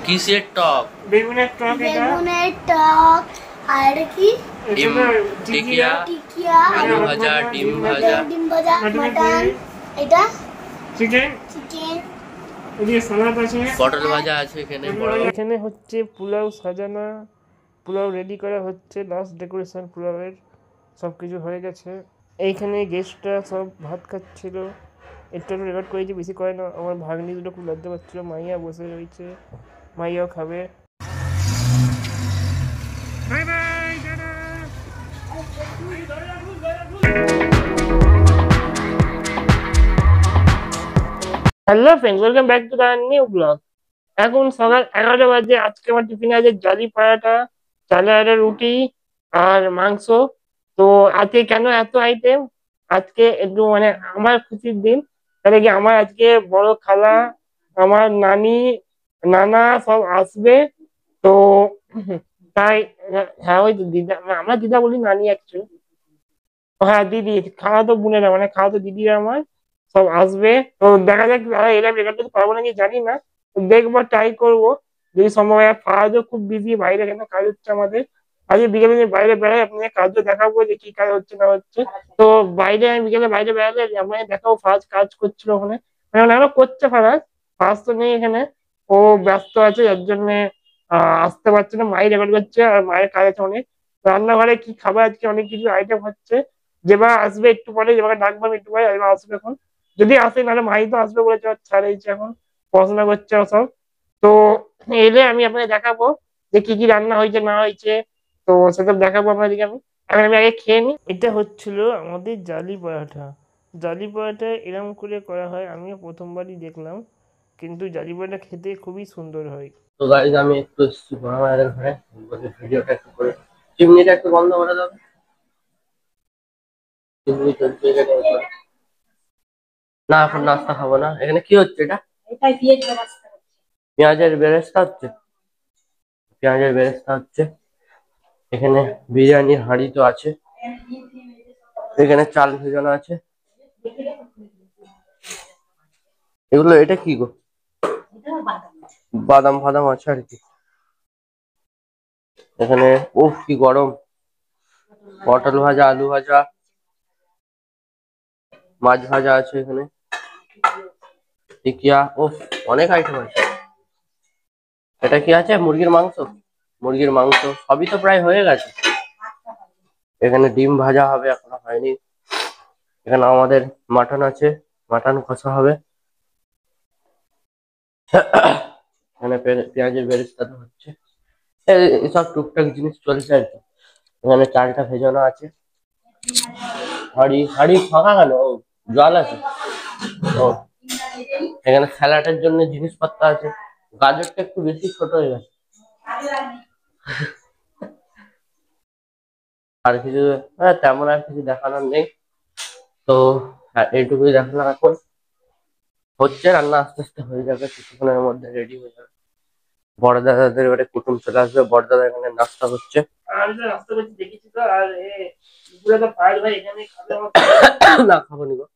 কিসের টক? বেগুনের টক। এটা বেগুনের টক আর কি ডিম টিকিয়া, টিকিয়া, আলু ভাজা, ডিম ভাজা, মটন, এটা চিকেন, এদিকে সালাদ আছে, পটল ভাজা আছে এখানে। এখানে হচ্ছে পোলাও সাজানো, পোলাও রেডি করা হচ্ছে, লাস্ট ডেকোরেশন পোলাওয়ের সব কিছু হয়ে গেছে। এইখানে গেস্টরা সব ভাত খাচ্ছিল, একটু রেকর্ড করেছি, বেশি করে না। আমার ভাগ্নি দুটো খুব লজ্জা পাচ্ছিল, মাইয়া বসে রয়েছে, মাইয়াও খাবে। Bye bye, tata. Hello friends, welcome back to the new blog. এখন সকাল 11টা বাজে। আজকে আমার টিফিনে আছে জালি পরাটা, চালের রুটি আর মাংস। তো আজকে কেন এত আইটেম? আজকে একটু মানে আমার খুশির দিন, তাহলে কি আমার আজকে বড় খালা, আমার নানি, নানা সব আসবে। তো তাই, হ্যাঁ ওই দিদা, আমরা দিদা বলি, নানি অ্যাকচুয়ালি, হ্যাঁ দিদি, খালাতো বোনেরা মানে খালাতো দিদিরা আমার সব আসবে। তো দেখা যাক এরা রেকর্ড পারবো নাকি জানি না, তো দেখবো, ট্রাই করবো যদি সম্ভব হয়। ফারাজও খুব বিজি, বাইরে কেন কাজ হচ্ছে আমাদের। আজকে বিকেলে বাইরে বেড়াই, আপনাদের কাজও দেখাবো যে কি কাজ হচ্ছে না হচ্ছে। তো বাইরে আমি বিকেলে বাইরে বেড়ালে আপনাদের দেখাবো। ফারাজ কাজ করছিল ওখানে, মানে করছে ফারাজ, ফারাজ তো নেই এখানে, ও ব্যস্ত আছে, যার জন্য আসতে পারছে না। মায়ের রেকর্ড করছে আর মায়ের কাজ আছে অনেক। রান্নাঘরে কি খাবার, আজকে অনেক কিছু আইটেম হচ্ছে। যেবার আসবে একটু পরে, যেবার ডাকবো একটু পরে, এবার আসবে এখন, যদি আসে, নাহলে মাই তো আসবে বলেছে, ছাড়াইছে, এখন পড়াশোনা করছে সব। তো এলে আমি আপনাকে দেখাবো যে কি কি রান্না হয়েছে না হয়েছে, তো সেসব দেখাবো আপনাদেরকে। এখন আমি আগে খেয়ে নিই। এটা হচ্ছিল আমাদের জালি পরাঠা। জালি পরাঠা এরকম করে করা হয়, আমিও প্রথমবারই দেখলাম, কিন্তু জালি পরাঠা খেতে খুবই সুন্দর হয়। তো গাইস, আমি একটু এসেছি ঘরে, ভিডিওটা একটু করে, চিমনিটা একটু বন্ধ করে দাও। চিমনি চলছে এখানে। না এখন নাস্তা খাবো না। এখানে কি হচ্ছে? এটা পেঁয়াজের বেরেস্তা হচ্ছে, পেঁয়াজের বেরেস্তা হচ্ছে। এখানে বিরিয়ানির হাঁড়ি তো আছে, এখানে চাল ভেজানো আছে। এগুলো এটা কি গো? বাদাম ফাদাম আছে আর কি। এখানে উফ কি গরম, পটল ভাজা, আলু ভাজা, মাছ ভাজা আছে এখানে, টিকিয়া, উফ অনেক আইটেম আছে। এটা কি আছে? মুরগির মাংস, মুরগির মাংস সবই তো প্রায় হয়ে গেছে। এখানে ডিম ভাজা হবে, এখনো হয়নি। এখানে আমাদের মাটন আছে, মাটন কষা হবে। এখানে পেঁয়াজের বেরেস্তা হচ্ছে, এসব টুকটাক জিনিস চলছে আর কি। এখানে চালটা ভেজানো আছে। হাঁড়ি হাঁড়ি ফাঁকা কেন? ও জল আছে। ও এখানে স্যালাডের জন্য জিনিসপত্র আছে। গাজরটা একটু বেশি ছোট হয়ে গেছে। আর কিছু তেমন আর কিছু দেখানোর নেই। তো এইটুকুই দেখালাম। এখন হচ্ছে রান্না, আস্তে আস্তে হয়ে যাবে, কিছুক্ষণের মধ্যে রেডি হয়ে যাবে। বড় দাদাদের এবারে কুটুম চলে আসবে, বড় দাদা এখানে নাস্তা করছে। না খাবো নি গো,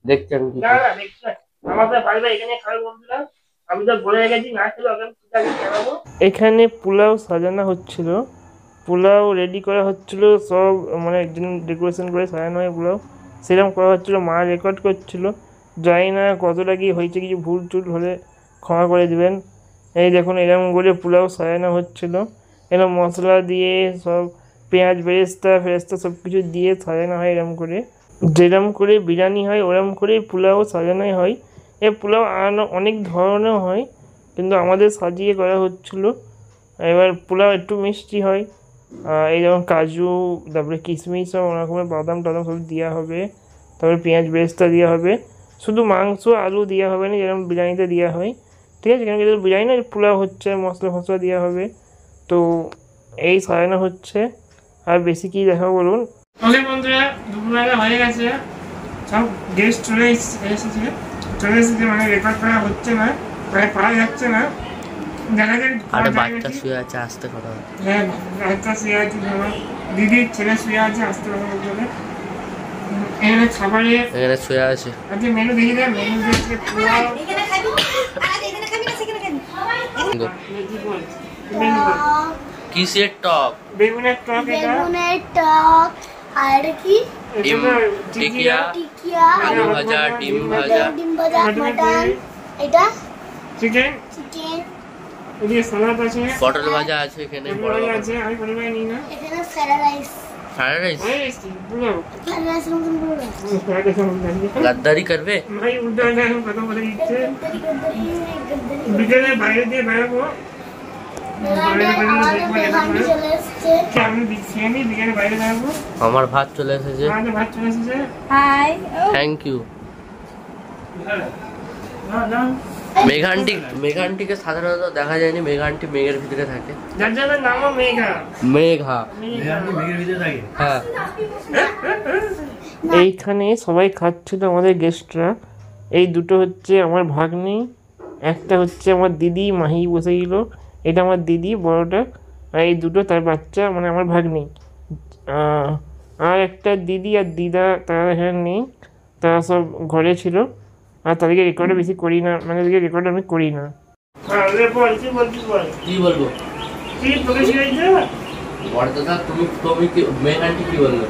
দেখছি আমি কি। এখানে পোলাও সাজানো হচ্ছিল, পোলাও রেডি করা হচ্ছিল, সব মানে একজন ডেকোরেশন করে সাজানো হয় পোলাও, সেরকম করা হচ্ছিল। মা রেকর্ড করছিল, জানি না কতটা কি হয়েছে, কিছু ভুল টুল হলে ক্ষমা করে দিবেন। এই দেখুন এরকম করে পোলাও সাজানো হচ্ছিল, এরকম মশলা দিয়ে সব পেঁয়াজ বেরেস্তা ফেরেস্তা সব কিছু দিয়ে সাজানো হয় এরকম করে। যেরকম করে বিরিয়ানি হয় ওরকম করে পোলাও সাজানোই হয়। এই পোলাও অনেক ধরনের হয়, কিন্তু আমাদের সাজিয়ে করা হচ্ছিল। এবার পোলাও একটু মিষ্টি হয়, এই যেমন কাজু, তারপরে কিশমিশ, সব অনেক রকমের বাদাম টাদাম সব দেওয়া হবে, তারপরে পেঁয়াজ বেরেস্তা দেওয়া হবে। শুধু মাংস আলু দেওয়া হবে না, যেরকম বিরিয়ানিতে দেওয়া হয়, ঠিক আছে? কেন বিরিয়ানি না, পোলাও হচ্ছে, মশলা ফসলা দেওয়া হবে। তো এই সাজানো হচ্ছে, আর বেশি কি দেখাবো বলুন। তাহলে বন্ধুরা, দুপুরবেলা হয়ে গেছে, সব গেস্ট চলে এসেছে, মানে রেকর্ড করা হচ্ছে না, প্রায় পাওয়া যাচ্ছে না। দেখা যায় বাচ্চা শুয়ে আছে, আসতে কথা বলে। হ্যাঁ বাচ্চা শুয়ে আছে, দিদির ছেলে শুয়ে আছে, আসতে কথা বলতে। এখানে খাবারে এখানে শুয়ে আছে। আচ্ছা মেনু দেখি দেয়, মেনু দেখছে পোলাও, গো। টক কিসের টক? বেগুনের টক এটা, বেগুনের টক আর এটা কি ডিম টিকিয়া, টিকিয়া আলু ভাজা, ডিম ভাজা, ডিম ভাজা মাটন এটা চিকেন, চিকেন এদিকে সালাদ আছে, পটল ভাজা আছে এখানে, বড় পটল বড়। আছে, আমি পটল ভাজা নিই না। এখানে ফ্রাইড রাইস ফ্রাইড রাইস? বুঝলো? ফ্রাইড রাইস মতন পুরো ফ্রাইড রাইস আমি জানি না। গাদ্দারি করবে? ভাই উল্টো হয়ে এখন কথা বলে দিচ্ছে। গদ্দারি গদ্দারি গদ্দারি বিকেলে বাইরে দিয়ে বেরোবো, আমাদের ভান্ডি চলে এসছে আমি বিকেলে বাইরে বেরোবো। আমার ভাত চলে এসেছে। আমাদের ভাত চলে এসেছে। Hi thank you. মেঘানটিকে সাধারণত দেখা যায়নি, মেঘানটি মেঘের ভিতরে থাকে। যার জন্য নামও মেঘা। মেঘা, হ্যাঁ। এইখানে সবাই খাচ্ছিল আমাদের গেস্টরা। এই দুটো হচ্ছে আমার ভাগ্নি, একটা হচ্ছে আমার দিদি মাহি বসেছিল, এটা আমার দিদি বড়টা, আর এই দুটো তার বাচ্চা মানে আমার ভাগ্নি। আর একটা দিদি আর দিদা তারা এখানে নেই, তারা সব ঘরে ছিল, আর তাদেরকে রেকর্ডে বেশি করি না, মানে তাদেরকে রেকর্ড আমি করি না। কি বলবো বড়দাদা, তুমি কি মেঘানটি কি বললো?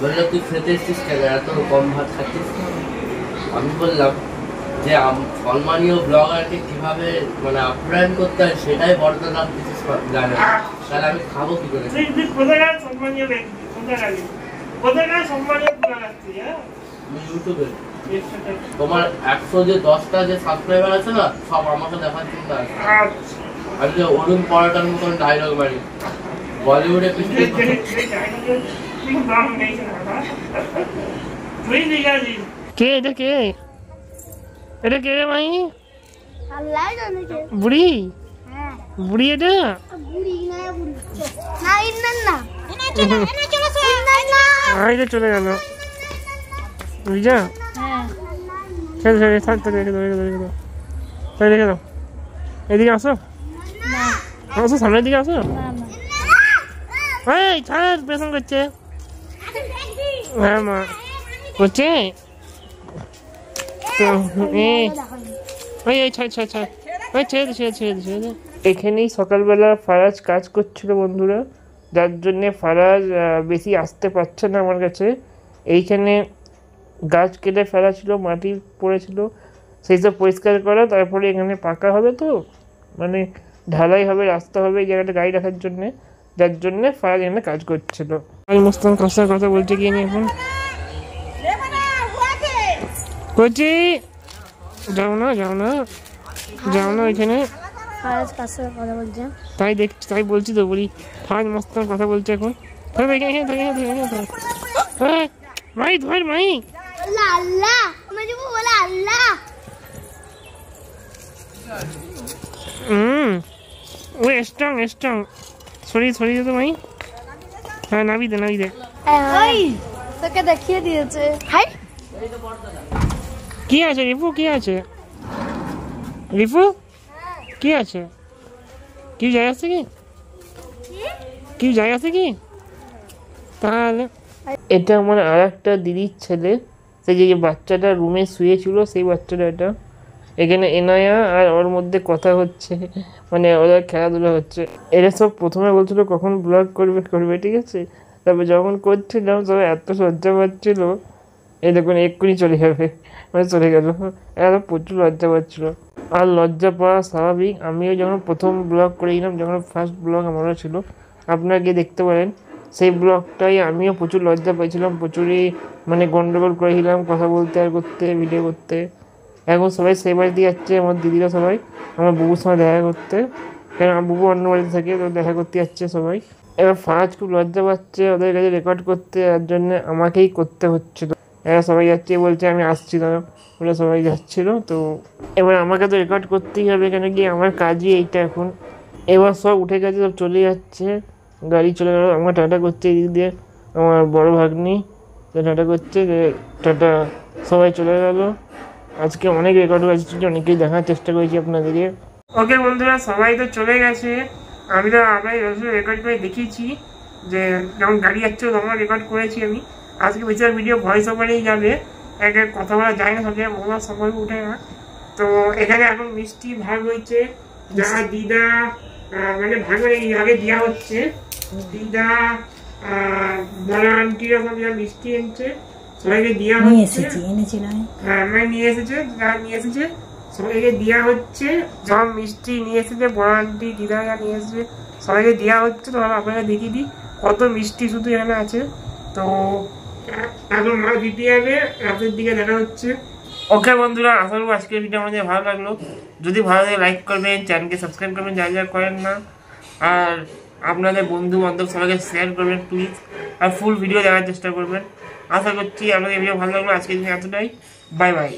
বললো তুই খেতে এসছিস কেন, এত কম ভাত খাচ্ছিস? আমি বললাম যে সম্মানীয় ব্লগারকে কিভাবে মানে আপ্যায়ন করতে হয় সেটাই বড়দাদা বিশেষ জানে, তাহলে আমি খাবো কি করে? আমি ইউটিউবে তোমার 110টা যে সাবস্ক্রাইবার আছে না, সব আমাকে দেখার জন্য আছে। আমি যে অরুণ পরাটার মতন ডায়লগ মারি বলিউডে পিছনে। কে এটা, কে এটা, কে রে মাই? আল্লাহ জানে কে বুড়ি, হ্যাঁ বুড়ি এটা বুড়ি না বুড়ি না ইন্নান না এনা চলো ইন্নান না আইলে চলে গেল বুঝা। হ্যাঁ চল চল থাক থাক, রেখে দাও রেখে দাও রেখে দাও, তাই রেখে দাও। এদিকে আসো, না আসো সামনের দিকে আসো। না এই ছাড়, পেছন করছে। হ্যাঁ মা করছে তো এই ছাড় ছাড় ছাড়, ওই ছেড়ে দে ছেড়ে দে ছেড়ে দে ছেড়ে দে। এখানেই সকালবেলা ফারাজ কাজ করছিল বন্ধুরা, যার জন্যে ফারাজ বেশি আসতে পারছে না আমার কাছে। এইখানে গাছ কেটে ফেলা ছিল, মাটি পড়েছিল, সেই সব পরিষ্কার করা, তারপরে এখানে পাকা হবে, তো মানে ঢালাই হবে, রাস্তা হবে এই জায়গাটা গাড়ি রাখার জন্যে, যার জন্যে ফারাজ এখানে কাজ করছিল। আমি মুস্তান কাসার কথা বলতে গিয়ে এখন করছি, যাও না যাও না যাও না এখানে, ফারাজ কাছে কথা বলছে তাই দেখছি, তাই বলছি তো, বলি ফারাজ মস্তান কথা বলছে এখন। ভাই ধর ভাই, আল্লাহ আল্লাহ মুঝে বলা আল্লাহ ও স্ট্রং স্ট্রং, সরি সরি তো ভাই। হ্যাঁ নাবি দে নাবি দে। ওই তোকে দেখিয়ে দিয়েছে হাই কি আছে রিপু, কি আছে রিপু, কি আছে? কি যায় আছে কি, কি যায় আছে কি? তাহলে এটা আমার আর একটা দিদির ছেলে, সেই যে বাচ্চাটা রুমে শুয়েছিল সেই বাচ্চাটা, এটা এখানে এনায়া আর ওর মধ্যে কথা হচ্ছে, মানে ওরা খেলাধুলা হচ্ছে। এরা সব প্রথমে বলছিল কখন ব্লগ করবে করবে, ঠিক আছে, তারপর যখন করছিলাম সবাই এত লজ্জা পাচ্ছিল, এই দেখুন এক্ষুনি চলে যাবে, মানে চলে গেল, এরা প্রচুর লজ্জা পাচ্ছিল। আর লজ্জা পাওয়া স্বাভাবিক, আমিও যখন প্রথম ব্লগ করেছিলাম, যখন ফার্স্ট ব্লগ আমারও ছিল, আপনারা গিয়ে দেখতে পারেন, সেই ব্লগটাই আমিও প্রচুর লজ্জা পেয়েছিলাম, প্রচুরই মানে গন্ডগোল করেছিলাম কথা বলতে আর করতে, ভিডিও করতে। এখন সবাই সেই বাড়িতে যাচ্ছে, আমার দিদিরা সবাই আমার বুবুর সঙ্গে দেখা করতে, কারণ আমার বুবু অন্য বাড়িতে থাকে, তো দেখা করতে যাচ্ছে সবাই। এবার ফারাজ খুব লজ্জা পাচ্ছে ওদের কাছে রেকর্ড করতে, তার জন্য আমাকেই করতে হচ্ছিল। এরা সবাই যাচ্ছে, বলছে আমি আসছি না, ওরা সবাই যাচ্ছিল, তো এবার আমাকে তো রেকর্ড করতেই হবে, কেন কি আমার কাজই এইটা এখন। এবার সব উঠে গেছে, সব চলে যাচ্ছে, গাড়ি চলে গেল, আমার টাটা করছে এদিক দিয়ে আমার বড় ভাগ্নি, টাটা করছে যে টাটা, সবাই চলে গেল। আজকে অনেক রেকর্ড হয়েছে, অনেকেই দেখার চেষ্টা করেছি আপনাদেরকে। ওকে বন্ধুরা, সবাই তো চলে গেছে, আমি তো আবার রেকর্ড করে দেখিয়েছি, যে যখন গাড়ি যাচ্ছিল তখন রেকর্ড করেছি আমি। আজকে বেশিরভাগ ভিডিও ভয়েস ওভারেই যাবে, এক কথা বলা যায় না, সব জায়গায় বলার সময় উঠে না, তো এখানে এখন মিষ্টি ভাগ হয়েছে, যারা দিদা মানে ভাগ হয়ে আগে দেওয়া হচ্ছে, দিদা বড় আন্টি রকম যা মিষ্টি এনেছে সবাইকে দেওয়া হচ্ছে। হ্যাঁ মানে নিয়ে এসেছে, যারা নিয়ে এসেছে সবাইকে দেওয়া হচ্ছে, সব মিষ্টি নিয়ে এসেছে বড় আন্টি দিদা যা নিয়ে এসেছে সবাইকে দেওয়া হচ্ছে। তো আপনারা দেখিয়ে দিই কত মিষ্টি শুধু এখানে আছে। তো এখন মা দিতে যাবে, রাতের দিকে দেখা হচ্ছে। ওকে বন্ধুরা, আশা করবো আজকের ভিডিও আমাদের ভালো লাগলো। যদি ভালো লাগে লাইক করবেন, চ্যানেলকে সাবস্ক্রাইব করবেন যা যা করেন না, আর আপনাদের বন্ধু বান্ধব সবাইকে শেয়ার করবেন প্লিজ, আর ফুল ভিডিও দেখার চেষ্টা করবেন। আশা করছি আপনাদের ভিডিও ভালো লাগলো। আজকের দিনে এতটাই, বাই বাই।